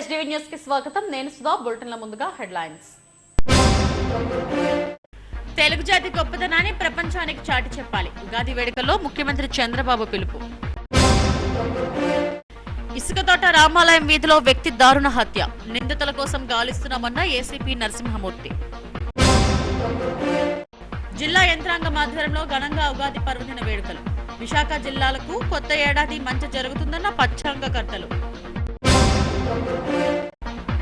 SDV news కి స్వాగతం. నేను సుధా. బులెటిన్ల ముందుగా హెడ్లైన్స్. తెలుగు జాతి గొప్పతనాన్ని ప్రపంచానికి చాటి చెప్పాలి. ఉగాది వేడుకల్లో ముఖ్యమంత్రి చంద్రబాబు పిలుపు. ఇసుకతోట రామాలయం వీధిలో వ్యక్తి దారుణ హత్య. నిందితుల కోసం గాలిస్తున్నామన్న ఏసీపీ నరసింహమూర్తి. జిల్లా యంత్రాంగం ఆధ్వర్యంలో ఘనంగా ఉగాది పర్వదిన వేడుకలు. విశాఖ జిల్లాలకు కొత్త ఏడాది మంచి జరుగుతుందన్న పంచాంగకర్తలు.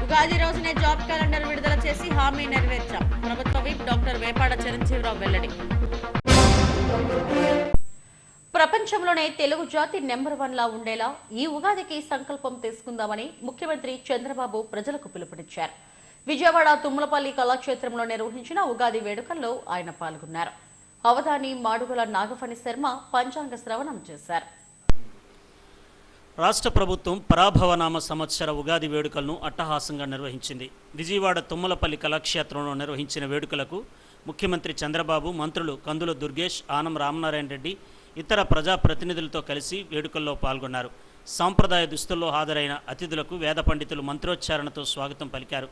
ఉగాది రోజునే జాబ్ క్యాలెండర్ విడుదల చేసి హామీ నెరవేర్చాం. ప్రభుత్వ విప్ డాక్టర్ వేపాడ చిరంజీవిరావు వెల్లడి. ప్రపంచంలోనే తెలుగు జాతి నెంబర్ 1 లా ఉండేలా ఈ ఉగాదికి సంకల్పం తీసుకుందామని ముఖ్యమంత్రి చంద్రబాబు ప్రజలకు పిలుపునిచ్చారు. విజయవాడ తుమ్మలపల్లి కళాక్షేత్రంలో నిర్వహించిన ఉగాది వేడుకల్లో ఆయన పాల్గొన్నారు. అవధాని మాడుగుల నాగఫణి శర్మ పంచాంగ శ్రవణం చేశారు. రాష్ట్ర ప్రభుత్వం పరాభవనామ సంవత్సర ఉగాది వేడుకలను అట్టహాసంగా నిర్వహించింది. విజయవాడ తుమ్మలపల్లి కళాక్షేత్రంలో నిర్వహించిన వేడుకలకు ముఖ్యమంత్రి చంద్రబాబు, మంత్రులు కందుల దుర్గేష్, ఆనం రామనారాయణ రెడ్డి, ఇతర ప్రజాప్రతినిధులతో కలిసి వేడుకల్లో పాల్గొన్నారు. సాంప్రదాయ దుస్తుల్లో హాజరైన అతిథులకు వేద పండితులు మంత్రోచ్చారణతో స్వాగతం పలికారు.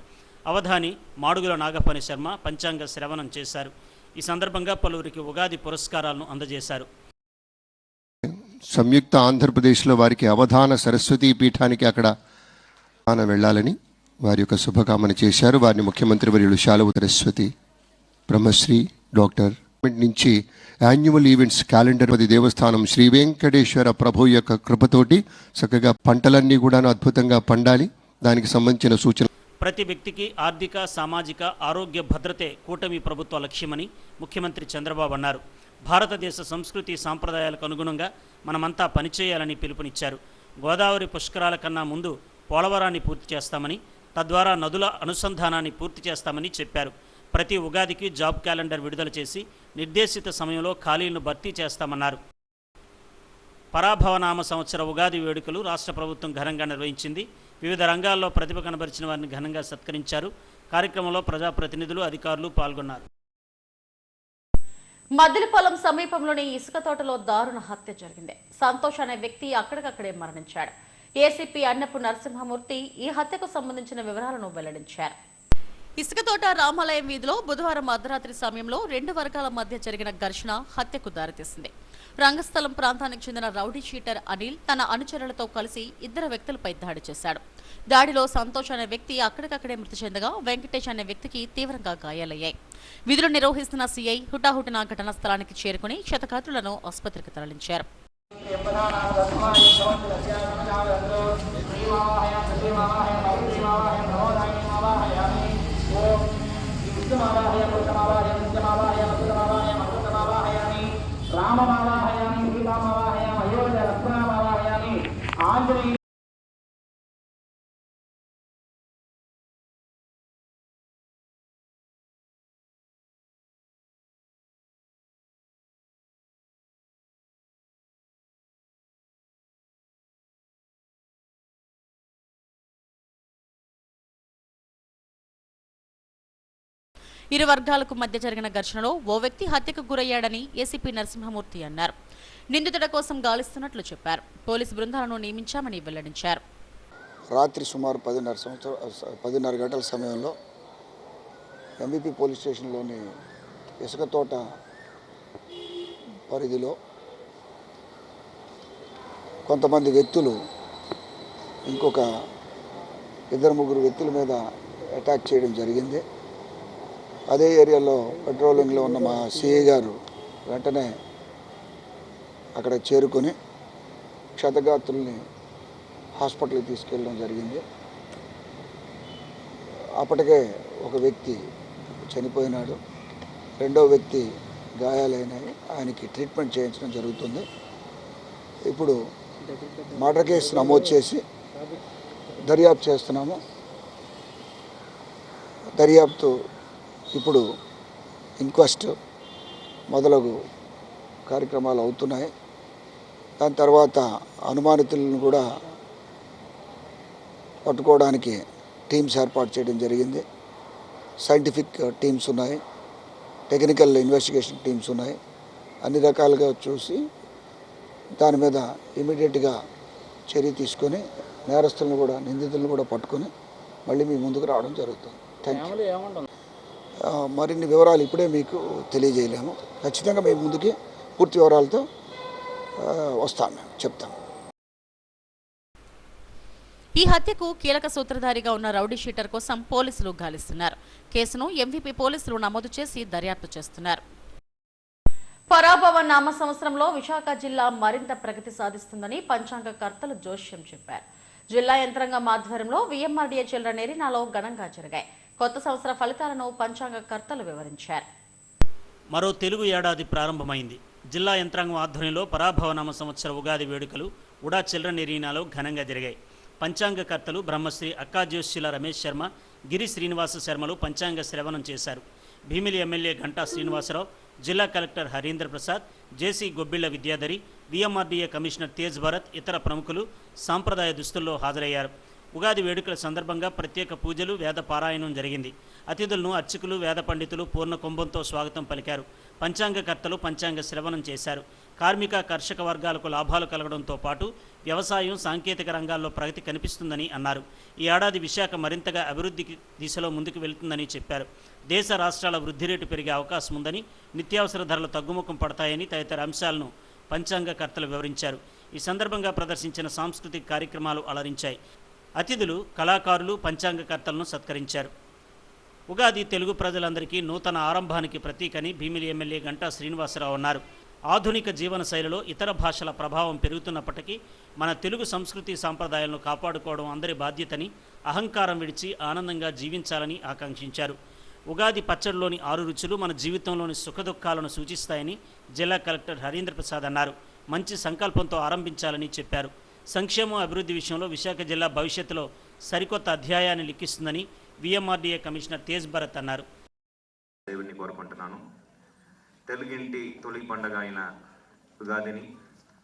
అవధాని మాడుగుల నాగఫణి శర్మ పంచాంగ శ్రవణం చేశారు. ఈ సందర్భంగా పలువురికి ఉగాది పురస్కారాలను అందజేశారు. సంయుక్త ఆంధ్రప్రదేశ్లో వారికి అవధాన సరస్వతీ పీఠానికి అక్కడ వెళ్ళాలని వారి యొక్క శుభకామన చేశారు. వారిని ముఖ్యమంత్రి వర్యులు శాలువ సరస్వతి బ్రహ్మశ్రీ డాక్టర్ నుంచి యాన్యువల్ ఈవెంట్స్ క్యాలెండర్ దేవస్థానం శ్రీ వెంకటేశ్వర ప్రభు యొక్క కృపతోటి చక్కగా పంటలన్నీ కూడా అద్భుతంగా పండాలి. దానికి సంబంధించిన సూచన. ప్రతి వ్యక్తికి ఆర్థిక, సామాజిక, ఆరోగ్య భద్రతే కూటమి ప్రభుత్వ లక్ష్యమని ముఖ్యమంత్రి చంద్రబాబు అన్నారు. భారతదేశ సంస్కృతి సాంప్రదాయాలకు అనుగుణంగా మనమంతా పనిచేయాలని పిలుపునిచ్చారు. గోదావరి పుష్కరాల కన్నా ముందు పోలవరాన్ని పూర్తి చేస్తామని, తద్వారా నదుల అనుసంధానాన్ని పూర్తి చేస్తామని చెప్పారు. ప్రతి ఉగాదికి జాబ్ క్యాలెండర్ విడుదల చేసి నిర్దేశిత సమయంలో ఖాళీలను భర్తీ చేస్తామన్నారు. పరాభవనామ సంవత్సర ఉగాది వేడుకలు రాష్ట్ర ప్రభుత్వం ఘనంగా నిర్వహించింది. వివిధ రంగాల్లో ప్రతిభ కనబరిచిన వారిని ఘనంగా సత్కరించారు. కార్యక్రమంలో ప్రజాప్రతినిధులు, అధికారులు పాల్గొన్నారు. మద్దిలపాలెం సమీపంలోని ఇసుక తోటలో దారుణ హత్య జరిగింది. సంతోష్ అనే వ్యక్తి అక్కడికక్కడే మరణించాడు. ఏసీపీ అన్నపు నరసింహమూర్తి ఈ హత్యకు సంబంధించిన వివరాలను వెల్లడించారు. ఇసుకతోట రామాలయం వీధిలో బుధవారం అర్ధరాత్రి సమయంలో 2 వర్గాల మధ్య జరిగిన ఘర్షణ హత్యకు దారితీసింది. రంగస్థలం ప్రాంతానికి చెందిన రౌడీ షీటర్ అనిల్ తన అనుచరులతో కలిసి 2 వ్యక్తులపై దాడి చేశాడు. దాడిలో సంతోష్ అనే వ్యక్తి అక్కడికక్కడే మృతి చెందగా వెంకటేష్ అనే వ్యక్తికి తీవ్రంగా గాయాలయ్యాయి. విధులు నిర్వహిస్తున్న సీఐ హుటాహుటిన ఘటనా స్థలానికి చేరుకుని క్షతగాత్రులను ఆసుపత్రికి తరలించారు. ఇరు వర్గాలకు మధ్య జరిగిన ఘర్షణలో ఓ వ్యక్తి హత్యకు గురయ్యాడని ఏసీపీ నరసింహమూర్తి అన్నారు. నిందితుల కోసం గాలిస్తున్నట్లు చెప్పారు. పోలీసు బృందాలను నియమించామని వెల్లడించారు. రాత్రి సుమారు 10:30 గంటల సమయంలో ఎంబీపీ పోలీస్ స్టేషన్లోని ఇసుక తోట పరిధిలో కొంతమంది వ్యక్తులు ఇంకొక 2-3 వ్యక్తుల మీద అటాక్ చేయడం జరిగింది. అదే ఏరియాలో పెట్రోలింగ్లో ఉన్న మా సిఐ గారు వెంటనే అక్కడ చేరుకొని క్షతగాత్రుల్ని హాస్పిటల్కి తీసుకెళ్ళడం జరిగింది. అప్పటికే ఒక వ్యక్తి చనిపోయినాడు, 2వ వ్యక్తి గాయాలైనాయి. ఆయనకి ట్రీట్మెంట్ చేయించడం జరుగుతుంది. ఇప్పుడు మర్డర్ కేసు నమోదు చేసి దర్యాప్తు చేస్తున్నాము. దర్యాప్తు ఇప్పుడు ఇంక్వెస్ట్ మొదలగు కార్యక్రమాలు అవుతున్నాయి. దాని తర్వాత అనుమానితులను కూడా పట్టుకోవడానికి టీమ్స్ ఏర్పాటు చేయడం జరిగింది. సైంటిఫిక్ టీమ్స్ ఉన్నాయి, టెక్నికల్ ఇన్వెస్టిగేషన్ టీమ్స్ ఉన్నాయి. అన్ని రకాలుగా చూసి దాని మీద ఇమీడియట్గా చర్య తీసుకొని నేరస్తులను కూడా నిందితులను కూడా పట్టుకొని మళ్ళీ మీ ముందుకు రావడం జరుగుతుంది. Thank you. మరిన్ని వివరాలు ఇప్పుడే మీకు తెలియజేయలేము. ఖచ్చితంగా మీ ముందుకి పూర్తి వివరాలతో వస్తాం, మేము చెప్తాం. ఈ హత్యకు కీలక సూత్రధారిగా ఉన్న రౌడీ షీటర్ కోసం పోలీసులు గాలిస్తున్నారు. కేసును ఎంవీపీ పోలీసులు నమోదు చేసి దర్యాప్తు చేస్తున్నారు. పరాభవ నామ సంవత్సరంలో విశాఖ జిల్లా మరింత ప్రగతి సాధిస్తుందని పంచాంగకర్తలు జోష్యం చెప్పారు. జిల్లా యంత్రాంగం ఆధ్వర్యంలో వీఎంఆర్డీఏ చిల్డ్రన్ ఎరీనాలో ఘనంగా జరిగాయి. కొత్త సంవత్సర ఫలితాలను పంచాంగకర్తలు వివరించారు. మరో తెలుగు ఏడాది ప్రారంభమైంది. జిల్లా యంత్రాంగం ఆధ్వర్యంలో పరాభవనామ సంవత్సర ఉగాది వేడుకలు ఉడా చిల్డ్రన్ ఎరీనాలో ఘనంగా జరిగాయి. పంచాంగకర్తలు బ్రహ్మశ్రీ అక్కాజ్యోతిల రమేష్ శర్మ, గిరి శ్రీనివాస శర్మలు పంచాంగ శ్రవణం చేశారు. భీమిలి ఎమ్మెల్యే గంటా శ్రీనివాసరావు, జిల్లా కలెక్టర్ హరీంద్ర ప్రసాద్, జేసీ గొబ్బిళ్ల విద్యాధరి, వీఎంఆర్డీఏ కమిషనర్ తేజ్ భరత్, ఇతర ప్రముఖులు సాంప్రదాయ దుస్తుల్లో హాజరయ్యారు. ఉగాది వేడుకల సందర్భంగా ప్రత్యేక పూజలు, వేద పారాయణం జరిగింది. అతిథులను అర్చకులు, వేద పండితులు పూర్ణ కుంభంతో స్వాగతం పలికారు. పంచాంగకర్తలు పంచాంగ శ్రవణం చేశారు. కార్మిక, కర్షక వర్గాలకు లాభాలు కలగడంతో పాటు వ్యవసాయం, సాంకేతిక రంగాల్లో ప్రగతి కనిపిస్తుందని అన్నారు. ఈ ఏడాది విశాఖ మరింతగా అభివృద్ధి దిశలో ముందుకు వెళుతుందని చెప్పారు. దేశ రాష్ట్రాల వృద్ధి రేటు పెరిగే అవకాశం ఉందని, నిత్యావసర ధరలు తగ్గుముఖం పడతాయని తదితర అంశాలను పంచాంగకర్తలు వివరించారు. ఈ సందర్భంగా ప్రదర్శించిన సాంస్కృతిక కార్యక్రమాలు అలరించాయి. అతిథులు, కళాకారులు పంచాంగకర్తలను సత్కరించారు. ఉగాది తెలుగు ప్రజలందరికీ నూతన ఆరంభానికి ప్రతీకని భీమిలి ఎమ్మెల్యే గంటా శ్రీనివాసరావు అన్నారు. ఆధునిక జీవన శైలిలో ఇతర భాషల ప్రభావం పెరుగుతున్నప్పటికీ మన తెలుగు సంస్కృతి సాంప్రదాయాలను కాపాడుకోవడం అందరి బాధ్యతని, అహంకారం విడిచి ఆనందంగా జీవించాలని ఆకాంక్షించారు. ఉగాది పచ్చడిలోని 6 రుచులు మన జీవితంలోని సుఖదుఖాలను సూచిస్తాయని జిల్లా కలెక్టర్ హరీంద్ర ప్రసాద్ అన్నారు. మంచి సంకల్పంతో ఆరంభించాలని చెప్పారు. సంక్షేమం, అభివృద్ధి విషయంలో విశాఖ జిల్లా భవిష్యత్తులో సరికొత్త అధ్యాయాన్ని లిఖిస్తుందని వీఎంఆర్డీఏ కమిషనర్ తేజ్ భరత్ అన్నారు. దేవుడిని కోరుకుంటున్నాను. తెలుగింటి తొలి పండుగ అయిన ఉగాదిని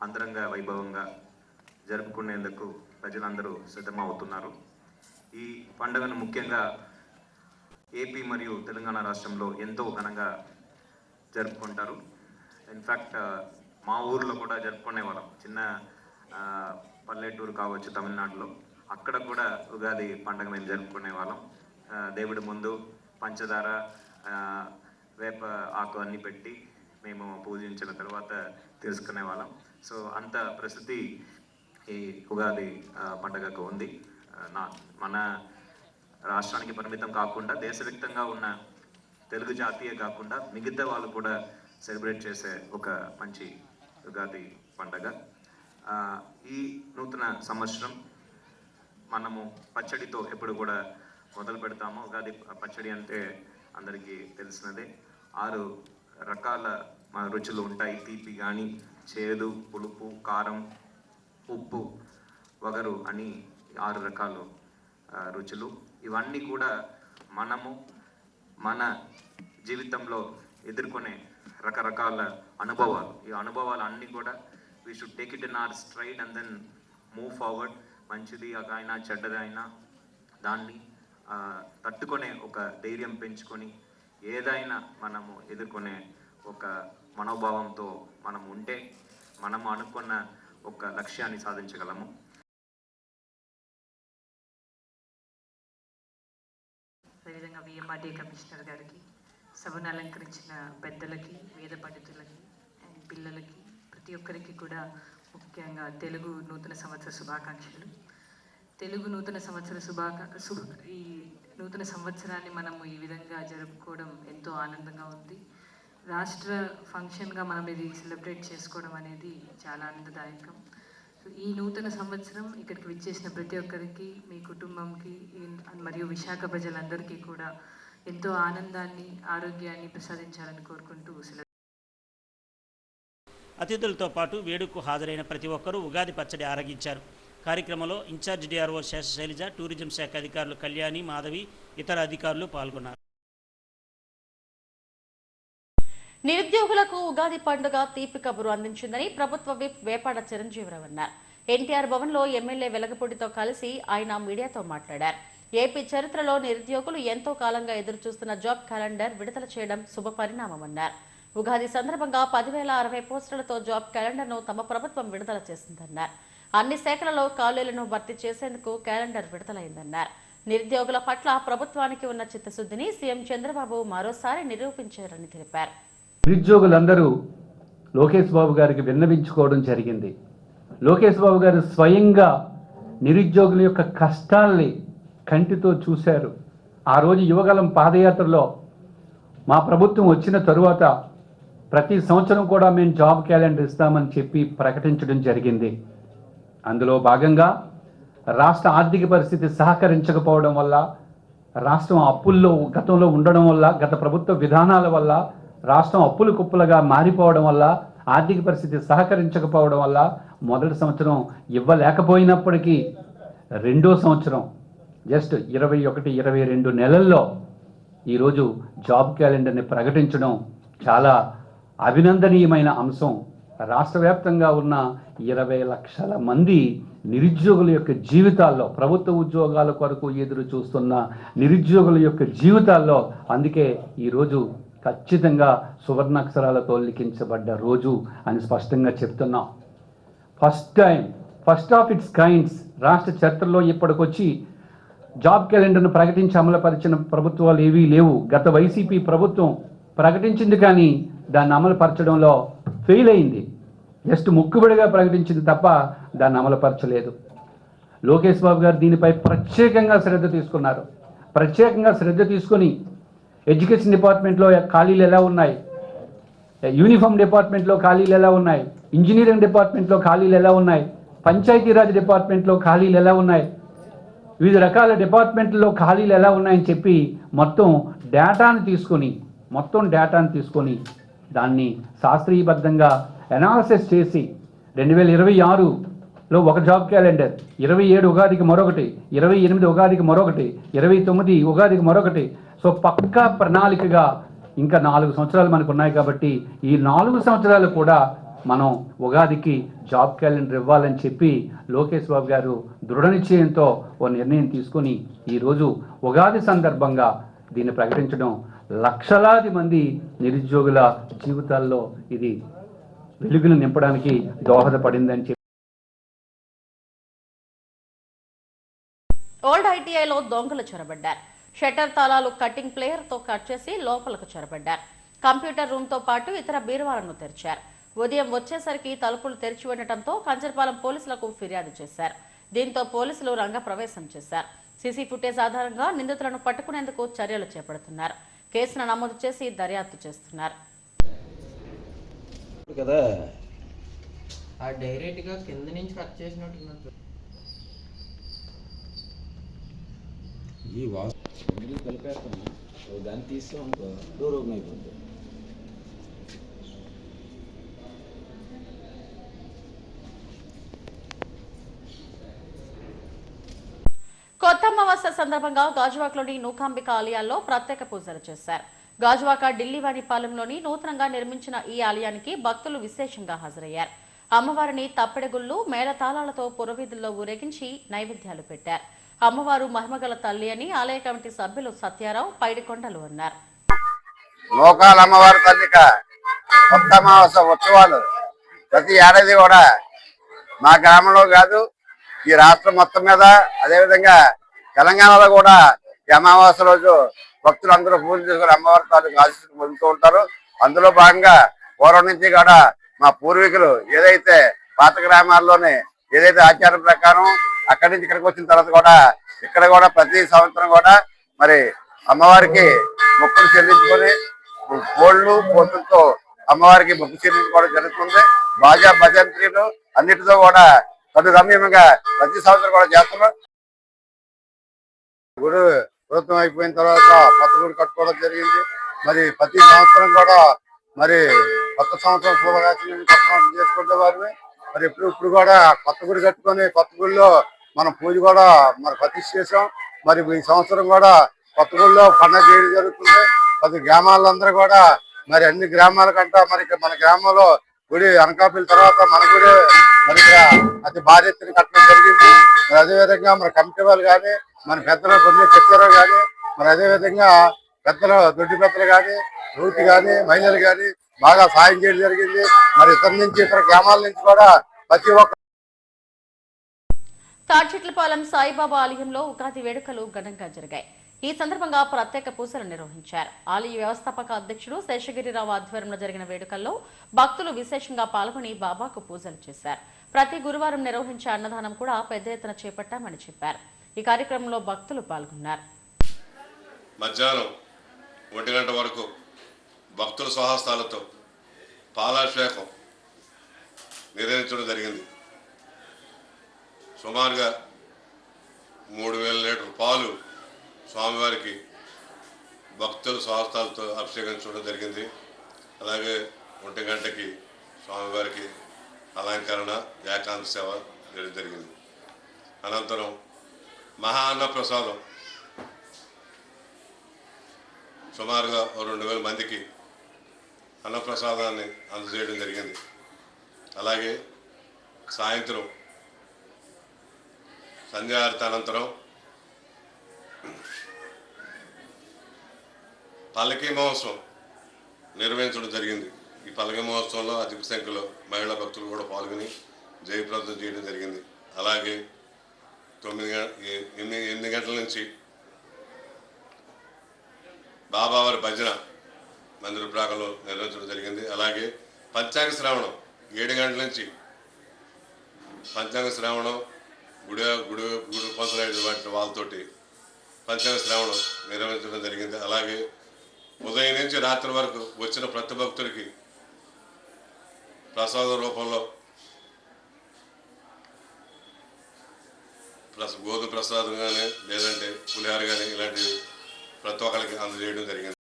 అంతరంగ వైభవంగా జరుపుకునేందుకు ప్రజలందరూ సిద్ధమవుతున్నారు. ఈ పండుగను ముఖ్యంగా ఏపీ మరియు తెలంగాణ రాష్ట్రంలో ఎంతో ఘనంగా జరుపుకుంటారు. ఇన్ఫ్యాక్ట్ మా ఊర్లో కూడా జరుపుకునే వాళ్ళం. చిన్న పల్లెటూరు కావచ్చు తమిళనాడులో, అక్కడ కూడా ఉగాది పండుగ మేము జరుపుకునే వాళ్ళం. దేవుడి ముందు పంచదార, వేప ఆకు అన్ని పెట్టి మేము పూజించిన తర్వాత తెలుసుకునే వాళ్ళం. సో అంత ప్రసిద్ధి ఈ ఉగాది పండుగకు ఉంది. మన రాష్ట్రానికి పరిమితం కాకుండా దేశవ్యాప్తంగా ఉన్న తెలుగు జాతీయ కాకుండా మిగతా వాళ్ళు కూడా సెలబ్రేట్ చేసే ఒక మంచి ఉగాది పండుగ. ఈ నూతన సంవత్సరం మనము పచ్చడితో ఎప్పుడు కూడా మొదలు పెడతాము. ఉగాది పచ్చడి అంటే అందరికీ తెలిసినదే. 6 రకాల రుచులు ఉంటాయి. తీపి కానీ, చేదు, పులుపు, కారం, ఉప్పు, వగరు అని 6 రకాలు రుచులు. ఇవన్నీ కూడా మనము మన జీవితంలో ఎదుర్కొనే రకరకాల అనుభవాలు. ఈ అనుభవాలు అన్నీ కూడా we should take it in our stride and then move forward. మంచిది అయినా చెడ్డదైనా దాన్ని తట్టుకునే ఒక ధైర్యం పెంచుకొని ఏదైనా మనము ఎదుర్కొనే ఒక మనోభావంతో మనం ఉంటే మనము అనుకున్న ఒక లక్ష్యాన్ని సాధించగలము. అదేవిధంగా వీఎంఆర్డీఏ కమిషనర్ గారికి, సభను అలంకరించిన పెద్దలకి, వేద పండితులకి అండ్ పిల్లలకి, ప్రతి ఒక్కరికి కూడా ముఖ్యంగా తెలుగు నూతన సంవత్సర శుభాకాంక్షలు. తెలుగు నూతన సంవత్సర ఈ నూతన సంవత్సరాన్ని మనము ఈ విధంగా జరుపుకోవడం ఎంతో ఆనందంగా ఉంది. రాష్ట్ర ఫంక్షన్గా మనం ఇది సెలబ్రేట్ చేసుకోవడం అనేది చాలా ఆనందదాయకం. సో ఈ నూతన సంవత్సరం ఇక్కడికి విచ్చేసిన ప్రతి ఒక్కరికి, మీ కుటుంబంకి మరియు విశాఖ ప్రజలందరికీ కూడా ఎంతో ఆనందాన్ని, ఆరోగ్యాన్ని ప్రసాదించాలని కోరుకుంటూ అతిథులతో పాటు వేడుకకు హాజరైన ప్రతి ఒక్కరూ ఉగాది పచ్చడి ఆరగించారు. కార్యక్రమంలో ఇన్ఛార్జ్ డిఆర్ఓ శేషశైలజ, టూరిజం శాఖ అధికారులు కళ్యాణి, మాధవి, ఇతర అధికారులు పాల్గొన్నారు. నిరుద్యోగులకు ఉగాది పండుగ తీపి కబురు అందించిందని ప్రభుత్వ విప్ వేపాడ చిరంజీవిరావు అన్నారు. ఎన్టీఆర్ భవన్లో ఎమ్మెల్యే వెలగపూడితో కలిసి ఆయన మీడియాతో మాట్లాడారు. ఏపీ చరిత్రలో నిరుద్యోగులు ఎంతో కాలంగా ఎదురుచూస్తున్న జాబ్ క్యాలెండర్ విడుదల చేయడం శుభ పరిణామమన్నారు. ఉగాది సందర్భంగా 10,060 పోస్టులతో జాబ్ క్యాలెండర్ను తమ ప్రభుత్వం విడుదల చేసిందన్నారు. అన్ని శాఖలలో ఖాళీలను భర్తీ చేసేందుకు క్యాలెండర్ విడుదలైందన్నారు. నిరుద్యోగుల పట్ల ప్రభుత్వానికి ఉన్న చిత్తశుద్ధిని సీఎం చంద్రబాబు మరోసారి నిరూపించారని తెలిపారు. నిరుద్యోగులందరూ లోకేష్ బాబు గారికి విన్నవించుకోవడం జరిగింది. లోకేష్ బాబు గారు స్వయంగా నిరుద్యోగుల యొక్క కష్టాల్ని కంటితో చూశారు. ఆ రోజు యువగలం పాదయాత్రలో మా ప్రభుత్వం వచ్చిన తరువాత ప్రతి సంవత్సరం కూడా మేము జాబ్ క్యాలెండర్ ఇస్తామని చెప్పి ప్రకటించడం జరిగింది. అందులో భాగంగా రాష్ట్ర ఆర్థిక పరిస్థితి సహకరించకపోవడం వల్ల, రాష్ట్రం అప్పుల్లో గతంలో ఉండడం వల్ల, గత ప్రభుత్వ విధానాల వల్ల రాష్ట్రం అప్పులు కుప్పలుగా మారిపోవడం వల్ల, ఆర్థిక పరిస్థితి సహకరించకపోవడం వల్ల మొదటి సంవత్సరం ఇవ్వలేకపోయినప్పటికీ రెండో సంవత్సరం జస్ట్ 21-22 నెలల్లో ఈరోజు జాబ్ క్యాలెండర్ని ప్రకటించడం చాలా అభినందనీయమైన అంశం. రాష్ట్ర వ్యాప్తంగా ఉన్న 20 లక్షల మంది నిరుద్యోగుల యొక్క జీవితాల్లో, ప్రభుత్వ ఉద్యోగాల కొరకు ఎదురు చూస్తున్న నిరుద్యోగుల యొక్క జీవితాల్లో అందుకే ఈరోజు ఖచ్చితంగా సువర్ణాక్షరాలతో లిఖించబడ్డ రోజు అని స్పష్టంగా చెప్తున్నాం. ఫస్ట్ ఆఫ్ ఇట్స్ కైండ్స్ రాష్ట్ర చరిత్రలో ఇప్పటికొచ్చి జాబ్ క్యాలెండర్ను ప్రకటించి అమలుపరిచిన ప్రభుత్వాలు ఏవీ లేవు. గత వైసీపీ ప్రభుత్వం ప్రకటించింది కానీ దాన్ని అమలుపరచడంలో ఫెయిల్ అయింది. జస్ట్ ముక్కుబడిగా ప్రకటించింది తప్ప దాన్ని అమలుపరచలేదు. లోకేష్ బాబు గారు దీనిపై ప్రత్యేకంగా శ్రద్ధ తీసుకున్నారు. ప్రత్యేకంగా శ్రద్ధ తీసుకొని ఎడ్యుకేషన్ డిపార్ట్మెంట్లో ఖాళీలు ఎలా ఉన్నాయి, యూనిఫామ్ డిపార్ట్మెంట్లో ఖాళీలు ఎలా ఉన్నాయి, ఇంజనీరింగ్ డిపార్ట్మెంట్లో ఖాళీలు ఎలా ఉన్నాయి, పంచాయతీరాజ్ డిపార్ట్మెంట్లో ఖాళీలు ఎలా ఉన్నాయి, వివిధ రకాల డిపార్ట్మెంట్లో ఖాళీలు ఎలా ఉన్నాయని చెప్పి మొత్తం డేటాను తీసుకొని దాన్ని శాస్త్రీయబద్ధంగా అనాలిసిస్ చేసి 2026లో ఒక జాబ్ క్యాలెండర్, 27 ఉగాదికి మరొకటి, 28 ఉగాదికి మరొకటి, 29 ఉగాదికి మరొకటి. సో పక్కా ప్రణాళికగా ఇంకా 4 సంవత్సరాలు మనకు ఉన్నాయి కాబట్టి ఈ 4 సంవత్సరాలు కూడా మనం ఉగాదికి జాబ్ క్యాలెండర్ ఇవ్వాలని చెప్పి లోకేష్ బాబు గారు దృఢ నిశ్చయంతో ఓ నిర్ణయం తీసుకొని ఈరోజు ఉగాది సందర్భంగా దీన్ని ప్రకటించడం లక్షలాది మంది నిరుద్యోగుల జీవితాల్లో ఇది వెలుగులు నింపడానికి దోహదపడిందని చెప్పి. ఓల్డ్ ఐటీఐలో దొంగలు చొరబడ్డారు. షట్టర్ తాళాలు కట్టింగ్ ప్లేయర్తో కట్ చేసి లోపలకు చొరబడ్డారు. కంప్యూటర్ రూమ్తో పాటు ఇతర బీరువాలను తెరిచారు. ఉదయం వచ్చేసరికి తలుపులు తెరిచి ఉండటంతో కంచరపాలెం పోలీసులకు ఫిర్యాదు చేశారు. దీంతో పోలీసులు రంగప్రవేశం చేశారు. సీసీ ఫుటేజ్ ఆధారంగా నిందితులను పట్టుకునేందుకు చర్యలు చేపడుతున్నారు. కేసును నమోదు చేసి దర్యాప్తు చేస్తున్నారు. డైరెక్ట్గా కింద నుంచి కట్ చేసినట్టు ఈ వాసు కలిపేస్తాను దాన్ని తీస్తాం అనుకో డోర్ ఓపెన్ అయిపోతుంది. కొత్త అమావాస్య సందర్భంగా గాజువాకలోని నూకాంబిక ఆలయాల్లో ప్రత్యేక పూజలు చేశారు. గాజువాక ఢిల్లీవాణిపాలెంలోని నూతనంగా నిర్మించిన ఈ ఆలయానికి భక్తులు విశేషంగా హాజరయ్యారు. అమ్మవారిని తప్పెడగుళ్ళు మేళతాళాలతో పురవీధుల్లో ఊరేగించి నైవేద్యాలు పెట్టారు. అమ్మవారు మహిమగల తల్లి అని ఆలయ కమిటీ సభ్యులు సత్యారావు, పైడికొండలు అన్నారు. లోకాల అమ్మవారి తల్లిక కొత్త అమావాస్య ఉత్సవాలు ప్రతి ఏడాది కూడా మా గ్రామంలో కాదు ఈ రాష్ట్రం మొత్తం మీద, అదేవిధంగా తెలంగాణలో కూడా ఈ అమావాస్య రోజు భక్తులు అందరూ పూజలు చేసుకుని అమ్మవారి తాలూకు ఆశీస్సులు పొందుతూ ఉంటారు. అందులో భాగంగా పూర్వం నుంచి కూడా మా పూర్వీకులు ఏదైతే పాత గ్రామాల్లోనే ఏదైతే ఆచారం ప్రకారం అక్కడి నుంచి ఇక్కడికి వచ్చిన తర్వాత కూడా ఇక్కడ కూడా ప్రతి సంవత్సరం కూడా మరి అమ్మవారికి మొక్కులు చెల్లించుకొని కోళ్ళు పోతులతో అమ్మవారికి మొక్కు చెల్లించుకోవడం జరుగుతుంది. బాజా భజంత్రీలు అన్నిటితో కూడా కడు రమ్యంగా ప్రతి సంవత్సరం కూడా చేస్తున్నాం. గుడి ప్రభుత్వం అయిపోయిన తర్వాత కొత్త గుడి కట్టుకోవడం జరిగింది. మరి ప్రతి సంవత్సరం కూడా మరి కొత్త సంవత్సరం శుభాకాంక్షలు కొత్త సంవత్సరం చేసుకుంటే వారిని మరి ఇప్పుడు కూడా కొత్త గుడి కట్టుకొని కొత్త గుడిలో మనం పూజ కూడా మరి ప్రతిష్ఠ చేసాం. మరి ఈ సంవత్సరం కూడా కొత్త గుడిలో పండుగ చేయడం జరుగుతుంది. ప్రతి గ్రామాలందరూ కూడా మరి అన్ని గ్రామాల కంటే మరి మన గ్రామంలో గుడి అనకాపల్లి తర్వాత మన గుడి మరి ఇక్కడ అతి భారీ ఎత్తున కట్టడం జరిగింది. మరి అదేవిధంగా మన కమిటీ వాళ్ళు కానీ మన పెద్దలు కొన్ని చెప్పారు కానీ మరి అదేవిధంగా పెద్దలు దొడ్డి పెద్దలు కానీ యూత్ కానీ మహిళలు కానీ బాగా సాయం చేయడం జరిగింది. మరి ఇతర నుంచి ఇతర గ్రామాల నుంచి కూడా ప్రతి ఒక్క తాడ్చిట్లపాలెం సాయిబాబా ఆలయంలో ఉగాది వేడుకలు ఘనంగా జరిగాయి. ఈ సందర్భంగా ప్రత్యేక పూజలు నిర్వహించారు. ఆలయ వ్యవస్థాపక అధ్యక్షుడు శేషగిరిరావు ఆధ్వర్యంలో జరిగిన వేడుకల్లో భక్తులు విశేషంగా పాల్గొని బాబాకు పూజలు చేశారు. ప్రతి గురువారం నిర్వహించే అన్నదానం కూడా పెద్ద ఎత్తున చేపట్టామని చెప్పారు. ఈ కార్యక్రమంలో భక్తులు పాల్గొన్నారు. మధ్యాహ్నం 1 గంట వరకు భక్తుల స్వహస్తాలతో పాలాభిషేకం నిర్వహించడం జరిగింది. సుమారుగా 3000 లీటర్ పాలు స్వామివారికి భక్తుల స్వహస్తాలతో అభిషేకించడం జరిగింది. అలాగే 1 గంటకి స్వామివారికి అలంకరణ ఏకాంత సేవ జరిగింది. అనంతరం మహా అన్న ప్రసాదం సుమారుగా 2000 మందికి అన్నప్రసాదాన్ని అందజేయడం జరిగింది. అలాగే సాయంత్రం సంధ్యారతి అనంతరం పల్లకీ మహోత్సవం నిర్వహించడం జరిగింది. ఈ పల్లకీ మహోత్సవంలో అధిక సంఖ్యలో మహిళా భక్తులు కూడా పాల్గొని జయప్రదం చేయడం జరిగింది. అలాగే 8 గంటల నుంచి బాబావారి భజన మందిర ప్రాంగణంలో నిర్వహించడం జరిగింది. అలాగే పంచాంగ శ్రావణం 7 గంటల నుంచి పంచాంగ శ్రావణం గుడి పంతులైన వాటి వాళ్ళతోటి పంచాంగ శ్రావణం నిర్వహించడం జరిగింది. అలాగే ఉదయం నుంచి రాత్రి వరకు వచ్చిన ప్రతి భక్తుడికి ప్రసాద రూపంలో గోధుమ ప్రసాదం కానీ లేదంటే పులిహార కానీ ఇలాంటివి ప్రతి ఒక్కరికి అందజేయడం జరిగింది.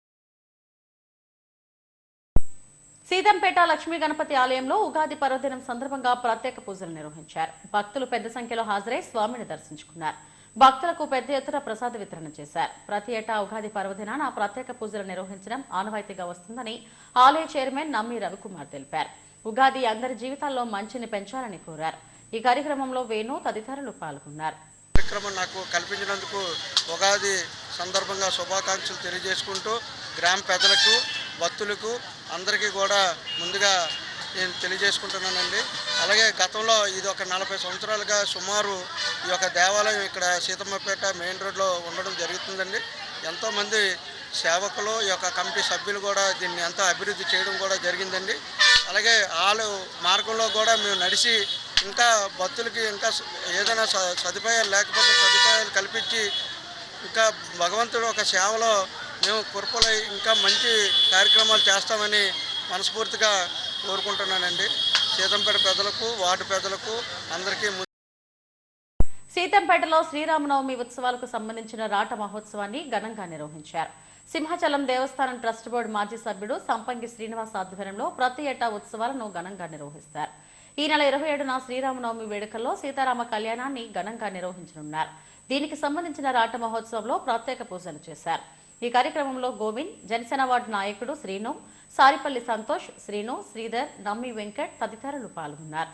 సీతంపేట లక్ష్మీ గణపతి ఆలయంలో ఉగాది పర్వదినం సందర్భంగా ప్రత్యేక పూజలు నిర్వహించారు. భక్తులు పెద్ద సంఖ్యలో హాజరై స్వామిని దర్శించుకున్నారు. భక్తులకు పెద్ద ఎత్తున ప్రసాద వితరణ చేశారు. ప్రతి ఏటా ఉగాది పర్వదినాన ప్రత్యేక పూజలు నిర్వహించడం ఆనవాయితీగా వస్తుందని ఆలయ చైర్మన్ నమ్మి రవికుమార్ తెలిపారు. ఉగాది అందరి జీవితాల్లో మంచిని పెంచాలని కోరారు. ఈ కార్యక్రమంలో వేణు తదితరులు పాల్గొన్నారు. కార్యక్రమం నాకు కల్పించినందుకు ఉగాది సందర్భంగా శుభాకాంక్షలు తెలియజేసుకుంటూ గ్రామ పెద్దలకు భక్తులకు అందరికీ కూడా ముందుగా నేను తెలియజేసుకుంటున్నానండి. అలాగే గతంలో ఇది ఒక 40 సంవత్సరాలుగా సుమారు ఈ యొక్క దేవాలయం ఇక్కడ సీతమ్మపేట మెయిన్ రోడ్లో ఉండడం జరుగుతుందండి. ఎంతోమంది సేవకులు ఈ యొక్క కమిటీ సభ్యులు కూడా దీన్ని ఎంతో అభివృద్ధి చేయడం కూడా జరిగిందండి. అలాగే వాళ్ళ మార్గంలో కూడా మేము నడిచి ఇంకా భక్తులకి ఇంకా ఏదైనా సదుపాయాలు లేకపోతే సదుపాయాలు కల్పించి ఇంకా భగవంతుడు ఒక సేవలో మేము కృపలై ఇంకా మంచి కార్యక్రమాలు చేస్తామని మనస్ఫూర్తిగా కోరుకుంటున్నానండి. సీతంపేట పెద్దలకు వార్డు పెద్దలకు అందరికీ. సీతంపేటలో శ్రీరామనవమి ఉత్సవాలకు సంబంధించిన రాట మహోత్సవాన్ని ఘనంగా నిర్వహించారు. సింహాచలం దేవస్థానం ట్రస్ట్ బోర్డు మాజీ సభ్యుడు సంపంగి శ్రీనివాస్ ఆధ్వర్యంలో ప్రతి ఏటా ఉత్సవాలను ఘనంగా నిర్వహిస్తారు. ఈ నెల 27న శ్రీరామనవమి వేడుకల్లో సీతారామ కళ్యాణాన్ని ఘనంగా నిర్వహించనున్నారు. దీనికి సంబంధించిన రాట మహోత్సవంలో ప్రత్యేక పూజలు చేశారు. ఈ కార్యక్రమంలో గోవింద్, జనసేన వార్డు నాయకుడు శ్రీను, సారిపల్లి సంతోష్, శ్రీను, శ్రీధర్, నమ్మి వెంకట్ తదితరులు పాల్గొన్నారు.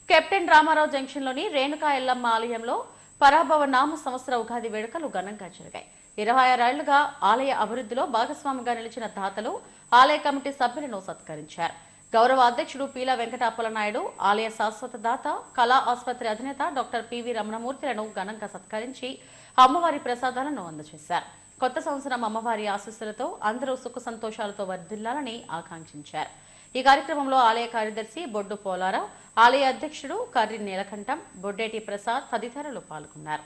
కెప్టెన్ రామారావు జంక్షన్లోని రేణుకా ఎల్లమ్మ ఆలయంలో పరాభవ నామ సంవత్సర ఉగాది వేడుకలు ఘనంగా జరిగాయి. 26 ఏళ్లుగా ఆలయ అభివృద్ధిలో భాగస్వామిగా నిలిచిన దాతలు ఆలయ కమిటీ సభ్యులను సత్కరించారు. గౌరవ అధ్యక్షుడు పీలా వెంకటాపల నాయుడు, ఆలయ శాశ్వత దాత, కళా ఆసుపత్రి అధినేత డాక్టర్ పివి రమణమూర్తిలను ఘనంగా సత్కరించి అమ్మవారి ప్రసాదాలను అందజేశారు. కొత్త సంవత్సరం అమ్మవారి ఆశీస్సులతో అందరూ సుఖ సంతోషాలతో వర్ధిల్లాలని ఆకాంక్షించారు. ఈ కార్యక్రమంలో ఆలయ కార్యదర్శి బొడ్డు పోలారావు, ఆలయ అధ్యక్షుడు కర్రి నీలకంఠం, బొడ్డేటి ప్రసాద్ తదితరులు పాల్గొన్నారు.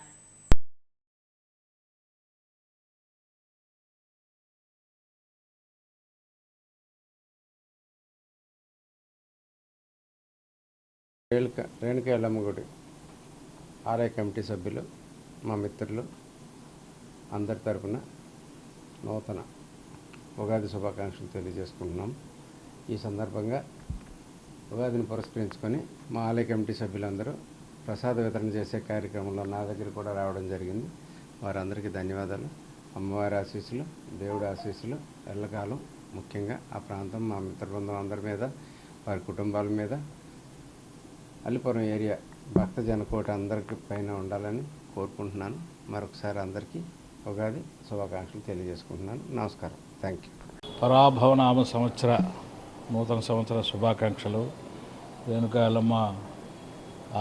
రేణుక ఎల్లమ్మ గుడి ఆర్ఐ కమిటీ సభ్యులు మా మిత్రులు అందరి తరపున నూతన ఉగాది శుభాకాంక్షలు తెలియజేసుకుంటున్నాం. ఈ సందర్భంగా ఉగాదిని పురస్కరించుకొని మా ఆలయ కమిటీ సభ్యులందరూ ప్రసాద వితరణ చేసే కార్యక్రమంలో నా దగ్గర కూడా రావడం జరిగింది. వారందరికీ ధన్యవాదాలు. అమ్మవారి ఆశీస్సులు, దేవుడి ఆశీస్సులు ఎల్లకాలం ముఖ్యంగా ఆ ప్రాంతం మా మిత్ర బృందం అందరి మీద, వారి కుటుంబాల మీద, అల్లిపురం ఏరియా భక్త జనకోట అందరికి పైన ఉండాలని కోరుకుంటున్నాను. మరొకసారి అందరికీ ఉగాది శుభాకాంక్షలు తెలియజేసుకుంటున్నాను. నమస్కారం. Thank you. పరాభవనామ సంవత్సర నూతన సంవత్సర శుభాకాంక్షలు. రేణుక ఎల్లమ్మ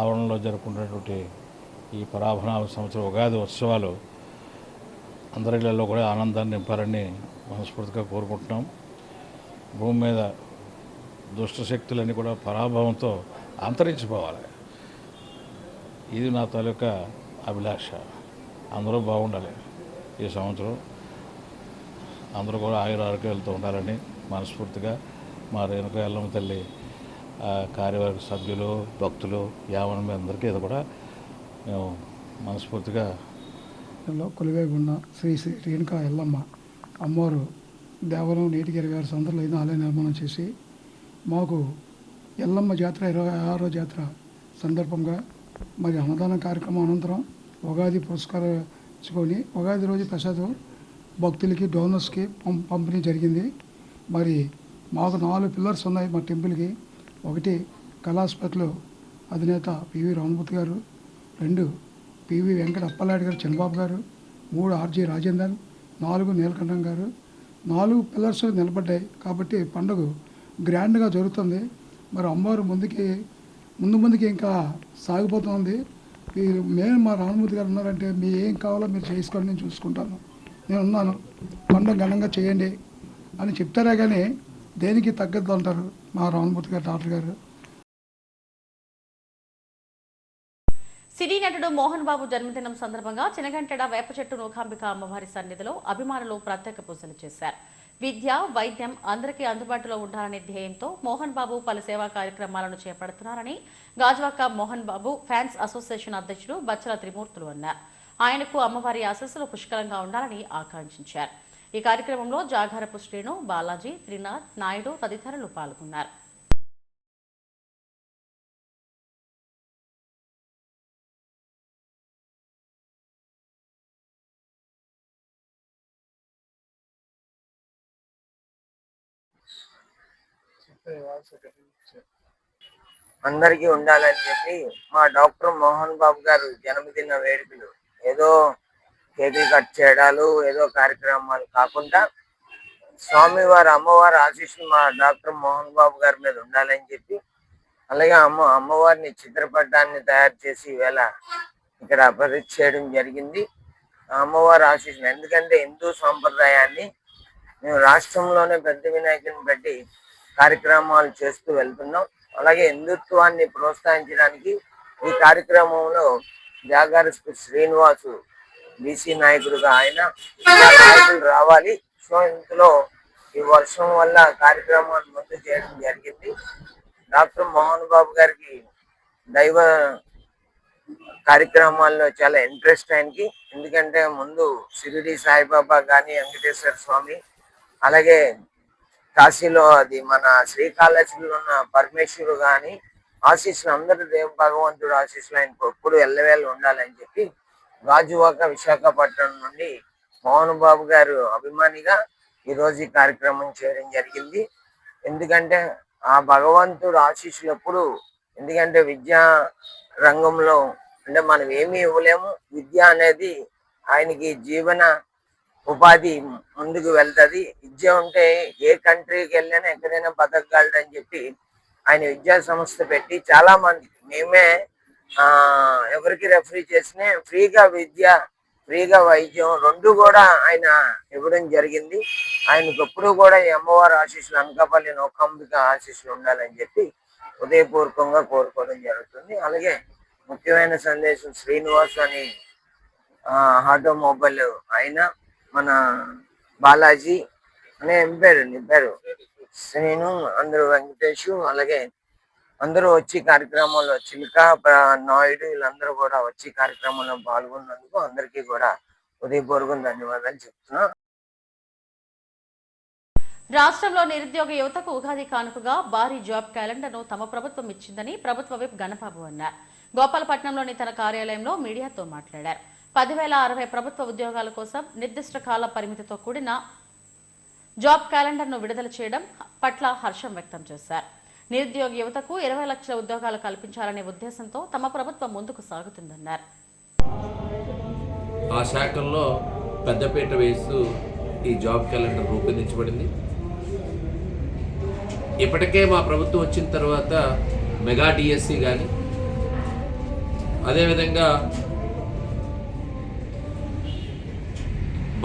ఆవరణలో జరుపుకున్నటువంటి ఈ పరాభవనామ సంవత్సర ఉగాది ఉత్సవాలు అందరిలో కూడా ఆనందాన్ని నింపాలని మనస్ఫూర్తిగా కోరుకుంటున్నాం. భూమి మీద దుష్ట శక్తులన్నీ కూడా పరాభవంతో అంతరించిపోవాలి. ఇది నా తాలూకా అభిలాష. అందరూ బాగుండాలి. ఈ సంవత్సరం అందరూ కూడా ఆరోగ్యాలతో ఉండాలని మనస్ఫూర్తిగా మా రేణుక ఎల్లమ్మ తల్లి కార్యవర్గ సభ్యులు, భక్తులు, యావన అందరికీ ఇది కూడా మేము మనస్ఫూర్తిగా కొలువై ఉన్న శ్రీ శ్రీ రేణుక ఎల్లమ్మ అమ్మవారు దేవాలయం నేటికి 26 సంవత్సరాలు అయిన ఆలయ నిర్మాణం చేసి మాకు ఎల్లమ్మ జాతర 26వ జాతర సందర్భంగా మరి అన్నదాన కార్యక్రమం అనంతరం ఉగాది పురస్కరించుకొని ఉగాది రోజు ప్రసాదం భక్తులకి డోనర్స్కి పంపిణీ జరిగింది. మరి మాకు 4 పిల్లర్స్ ఉన్నాయి మా టెంపుల్కి. 1 కళాస్పత్రిలో అధినేత పివి రామమూర్తి గారు, 2 పివి వెంకట అప్పలాడి గారు చంద్రబాబు గారు, 3 ఆర్జీ రాజేందర్, 4 నీలకంఠం గారు. 4 పిల్లర్స్ నిలబడ్డాయి కాబట్టి పండుగ గ్రాండ్గా జరుగుతుంది. మరి అమ్మవారు ముందుకి ఇంకా సాగిపోతుంది. మేము మా రామమూర్తి గారు ఉన్నారంటే మీ ఏం కావాలో మీరు చేసుకోండి, నేను చూసుకుంటాను, నేను ఉన్నాను, పండుగ ఘనంగా చేయండి అని చెప్తారే కానీ దేనికి తగ్గద్దు అంటారు మా రామమూర్తి గారు, డాక్టర్ గారు. సినీ నటుడు మోహన్ బాబు జన్మదినం సందర్భంగా చినగంటెడ వేప చెట్టు నూకాంబిక అమ్మవారి సన్నిధిలో అభిమానులు ప్రత్యేక పూజలు చేశారు. విద్య, వైద్యం అందరికీ అందుబాటులో ఉండాలనే ధ్యేయంతో మోహన్ బాబు పలు సేవా కార్యక్రమాలను చేపడుతున్నారని గాజువాక మోహన్ బాబు ఫ్యాన్స్ అసోసియేషన్ అధ్యక్షుడు బచ్చల త్రిమూర్తులు అన్నారు. ఆయనకు అమ్మవారి ఆశీస్సులు పుష్కలంగా ఉండాలని ఆకాంక్షించారు. ఈ కార్యక్రమంలో జాగారపు శ్రీను, బాలాజీ, త్రినాథ్, నాయుడు తదితరులు పాల్గొన్నారు. అందరికీ ఉండాలని చెప్పి మా డాక్టర్ మోహన్ బాబు గారు జన్మదిన వేడుకలు ఏదో కేకులు కట్ చేయడాలు, ఏదో కార్యక్రమాలు కాకుండా స్వామివారి అమ్మవారి ఆశీస్సులు మా డాక్టర్ మోహన్ బాబు గారి మీద ఉండాలని చెప్పి, అలాగే అమ్మవారిని చిత్రపటాన్ని తయారు చేసి ఈవేళ ఇక్కడ ప్రతిష్ఠ చేయడం జరిగింది. అమ్మవారి ఆశీస్సులు ఎందుకంటే హిందూ సాంప్రదాయాన్ని మేము రాష్ట్రంలోనే పెద్ద వినాయకుని పెట్టి కార్యక్రమాలు చేస్తూ వెళ్తున్నాం. అలాగే హిందుత్వాన్ని ప్రోత్సహించడానికి ఈ కార్యక్రమంలో జాగారి శ్రీనివాసు బీసీ నాయకుడుగా ఆయన నాయకులు రావాలి. సో ఇందులో ఈ వర్షం వల్ల కార్యక్రమాన్ని ముందు చేయడం జరిగింది. డాక్టర్ మోహన్ బాబు గారికి దైవ కార్యక్రమాల్లో చాలా ఇంట్రెస్ట్ ఆయనకి. ఎందుకంటే ముందు షిరిడి సాయిబాబా కానీ, వెంకటేశ్వర స్వామి, అలాగే కాశీలో అది మన శ్రీకాళహస్తిలో ఉన్న పరమేశ్వరు కానీ ఆశీస్సులు అందరూ భగవంతుడు ఆశీస్సులు ఆయనకు ఎప్పుడు ఎల్లవేళ ఉండాలని చెప్పి గాజువాక విశాఖపట్నం నుండి మోహన్ బాబు గారు అభిమానిగా ఈరోజు ఈ కార్యక్రమం చేయడం జరిగింది. ఎందుకంటే ఆ భగవంతుడు ఆశీస్సులు ఎప్పుడు, ఎందుకంటే విద్యా రంగంలో అంటే మనం ఏమీ ఇవ్వలేము. విద్య అనేది ఆయనకి జీవన ఉపాధి ముందుకు వెళ్తుంది. విద్య ఉంటే ఏ కంట్రీకి వెళ్ళినా ఎక్కడైనా బతకగలడని చెప్పి ఆయన విద్యా సంస్థ పెట్టి చాలా మంది, మేమే ఎవరికి రెఫరీ చేసినా ఫ్రీగా విద్య, ఫ్రీగా వైద్యం 2 కూడా ఆయన ఇవ్వడం జరిగింది. ఆయనకు ఎప్పుడు కూడా ఈ అమ్మవారి ఆశీస్సులు, అనకాపల్లి నూకాంబిక ఆశీస్సులు ఉండాలని చెప్పి హృదయపూర్వకంగా కోరుకోవడం జరుగుతుంది. అలాగే ముఖ్యమైన సందేశం శ్రీనివాస్ అని ఆటోమొబైల్ ఆయన, మన బాలాజీ అనే పేరు శ్రీను, అందరూ వెంకటేష్, అలాగే అందరూ వచ్చి కార్యక్రమంలో చిలుక నాయుడు వీళ్ళందరూ కూడా వచ్చి కార్యక్రమంలో పాల్గొన్నందుకు అందరికీ కూడా ఉదయపూర్వక ధన్యవాదాలు చెప్తున్నా. రాష్ట్రంలో నిరుద్యోగ యువతకు ఉగాది కానుకగా భారీ జాబ్ క్యాలెండర్ను తమ ప్రభుత్వం ఇచ్చిందని ప్రభుత్వ విప్ గణబాబు అన్నారు. గోపాలపట్నంలోని తన కార్యాలయంలో మీడియాతో మాట్లాడారు. 10,060 ప్రభుత్వ ఉద్యోగాల కోసం నిర్దిష్ట కాల పరిమితితో కూడిన జాబ్ క్యాలెండర్ను విడుదల చేయడం పట్ల హర్షం వ్యక్తం చేశారు. నిరుద్యోగ యువతకు 20 లక్షల ఉద్యోగాలు కల్పించాలనే ఉద్దేశంతో తమ ప్రభుత్వం ముందుకు సాగుతుందన్నారు. ఆ శాఖల్లో పెద్దపీట వేస్తూ ఈ జాబ్ క్యాలెండర్ రూపొందించబడింది. ఇప్పటికే మా ప్రభుత్వం వచ్చిన తర్వాత మెగా డిఎస్సి కానీ, అదేవిధంగా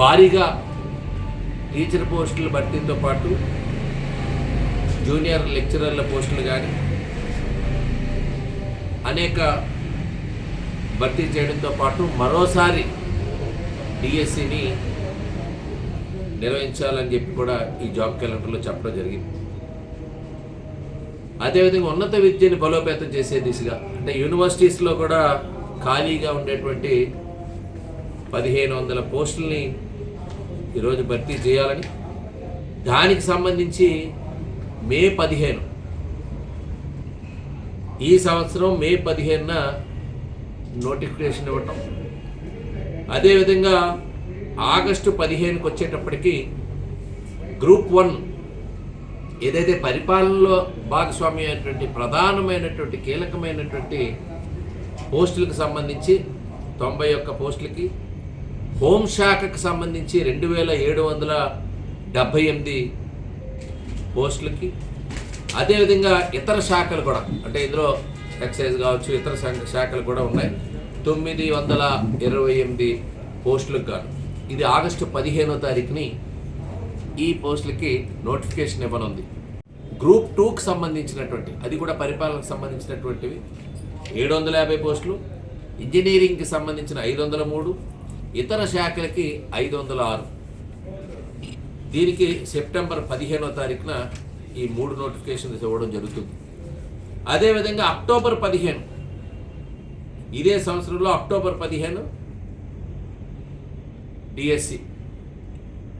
భారీగా టీచర్ పోస్టుల భర్తీతో పాటు జూనియర్ లెక్చరర్ల పోస్టులు కానీ అనేక భర్తీ చేయడంతో పాటు మరోసారి డిఎస్సిని నిర్వహించాలని చెప్పి కూడా ఈ జాబ్ క్యాలెండర్లో చెప్పడం జరిగింది. అదేవిధంగా ఉన్నత విద్యని బలోపేతం చేసే దిశగా అంటే యూనివర్సిటీస్లో కూడా ఖాళీగా ఉండేటువంటి 1,500 పోస్టుల్ని ఈరోజు భర్తీ చేయాలని, దానికి సంబంధించి మే 15 ఈ సంవత్సరం మే 15న నోటిఫికేషన్ ఇవ్వటం, అదేవిధంగా ఆగస్టు 15కి వచ్చేటప్పటికి గ్రూప్ 1 ఏదైతే పరిపాలనలో భాగస్వామ్యమైనటువంటి ప్రధానమైనటువంటి కీలకమైనటువంటి పోస్టులకు సంబంధించి 91 పోస్టులకి, హోంశాఖకు సంబంధించి 2,778 పోస్టులకి, అదేవిధంగా ఇతర శాఖలు కూడా అంటే ఇందులో ఎక్సైజ్ కావచ్చు ఇతర శాఖలు కూడా ఉన్నాయి 928 పోస్టులకు గాను. ఇది ఆగస్టు 15వ తారీఖుని ఈ పోస్టులకి నోటిఫికేషన్ ఇవ్వనుంది. గ్రూప్ 2కి సంబంధించినటువంటి అది కూడా పరిపాలనకు సంబంధించినటువంటివి 750 పోస్టులు, ఇంజనీరింగ్కి సంబంధించిన 503, ఇతర శాఖలకి 506. దీనికి సెప్టెంబర్ 15వ తారీఖున ఈ 3 నోటిఫికేషన్స్ ఇవ్వడం జరుగుతుంది. అదేవిధంగా అక్టోబర్ 15 ఇదే సంవత్సరంలో అక్టోబర్ 15 డిఎస్సి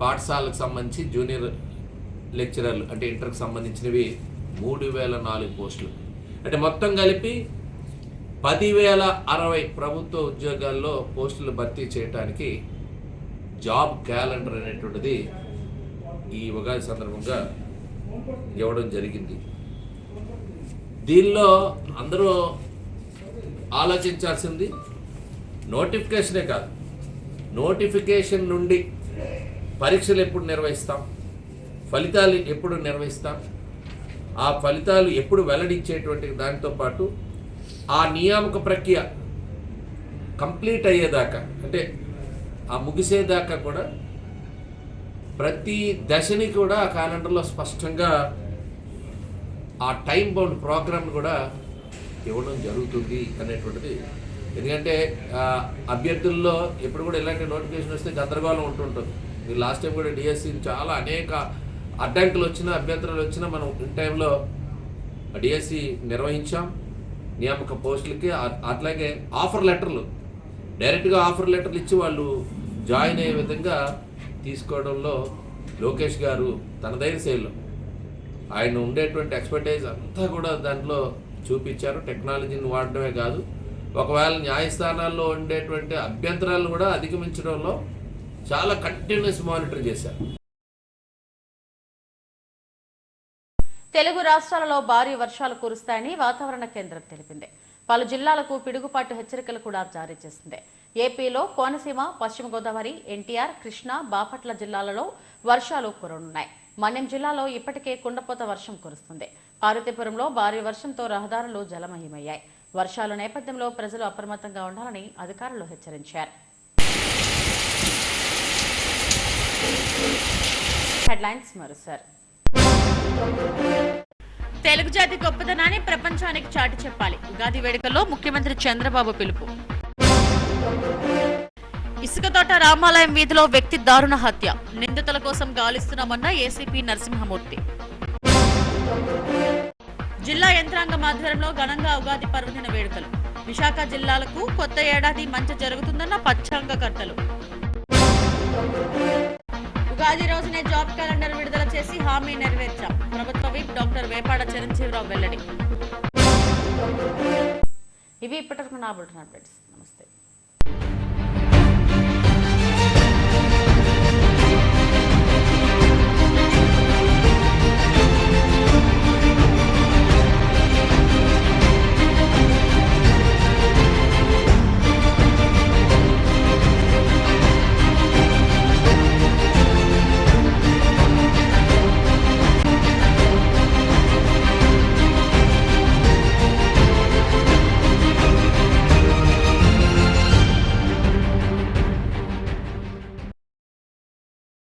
పాఠశాలకు సంబంధించి జూనియర్ లెక్చరర్లు అంటే ఇంటర్కి సంబంధించినవి 3,004 పోస్టులు. అంటే మొత్తం కలిపి 10,060 ప్రభుత్వ ఉద్యోగాల్లో పోస్టులు భర్తీ చేయడానికి జాబ్ క్యాలెండర్ అనేటువంటిది ఈ ఉగాది సందర్భంగా ఇవ్వడం జరిగింది. దీనిలో అందరూ ఆలోచించాల్సింది నోటిఫికేషనే కాదు, నోటిఫికేషన్ నుండి పరీక్షలు ఎప్పుడు నిర్వహిస్తాం, ఫలితాలు ఎప్పుడు నిర్వహిస్తాం, ఆ ఫలితాలు ఎప్పుడు వెల్లడించేటువంటి దానితో పాటు ఆ నియామక ప్రక్రియ కంప్లీట్ అయ్యేదాకా అంటే ఆ ముగిసేదాకా కూడా ప్రతి దశని కూడా ఆ క్యాలెండర్లో స్పష్టంగా ఆ టైం బౌండ్ ప్రోగ్రామ్ కూడా ఇవ్వడం జరుగుతుంది అనేటువంటిది. ఎందుకంటే అభ్యర్థుల్లో ఎప్పుడు కూడా ఇలాంటి నోటిఫికేషన్ వస్తే గందరగోళం ఉంటుంటుంది. మీరు లాస్ట్ టైం కూడా డిఎస్సి చాలా అనేక అడ్డంకులు వచ్చినా అభ్యంతరాలు వచ్చినా మనం ఇన్ టైంలో డిఎస్సి నిర్వహించాం. నియామక పోస్టులకి అట్లాగే ఆఫర్ లెటర్లు డైరెక్ట్గా ఆఫర్ లెటర్లు ఇచ్చి వాళ్ళు జాయిన్ అయ్యే విధంగా తీసుకోవడంలో లోకేష్ గారు తనదైన శైలిలో ఆయన ఉండేటువంటి ఎక్స్పర్టైజ్ అంతా కూడా దాంట్లో చూపించారు. టెక్నాలజీని వాడడమే కాదు, ఒకవేళ న్యాయస్థానాల్లో ఉండేటువంటి అభ్యంతరాలను కూడా అధిగమించడంలో చాలా కంటిన్యూస్ మానిటర్ చేశారు. తెలుగు రాష్ట్రాలలో భారీ వర్షాలు కురుస్తాయని వాతావరణ కేంద్రం తెలిపింది. పలు జిల్లాలకు పిడుగుపాటు హెచ్చరికలు కూడా జారీ చేసింది. ఏపీలో కోనసీమ, పశ్చిమ గోదావరి, ఎన్టీఆర్, కృష్ణా, బాపట్ల జిల్లాలలో వర్షాలు కురనున్నాయి. మన్యం జిల్లాలో ఇప్పటికే కుండపోత వర్షం కురుస్తుంది. పార్వతీపురంలో భారీ వర్షంతో రహదారులు జలమయమయ్యాయి. వర్షాల నేపథ్యంలో ప్రజలు అప్రమత్తంగా ఉండాలని అధికారులు హెచ్చరించారు. హెడ్లైన్స్ మరోసారి. తెలుగు జాతి గొప్పదనాన్ని ప్రపంచానికి చాటి చెప్పాలి. ఉగాది వేడుకల్లో ముఖ్యమంత్రి చంద్రబాబు పిలుపు. ఇసుకతోట రామాలయం వీధిలో వ్యక్తి దారుణ హత్య. నిందితుల కోసం గాలిస్తున్నామన్న ఏసీపీ నరసింహమూర్తి. జిల్లా యంత్రాంగం ఆధ్వర్యంలో ఘనంగా ఉగాది పర్వదిన వేడుకలు. విశాఖ జిల్లాలకు కొత్త ఏడాది మంచి జరుగుతుందన్న పంచాంగకర్తలు. ఉగాది రోజునే జాబ్ క్యాలెండర్ విడుదల చేసి హామీ నెరవేర్చాం. ప్రభుత్వ విప్ డాక్టర్ వేపాడ చిరంజీవిరావు వెల్లడి. ఇవి ఇప్పటివరకు నా బులెటిన్ అప్డేట్స్.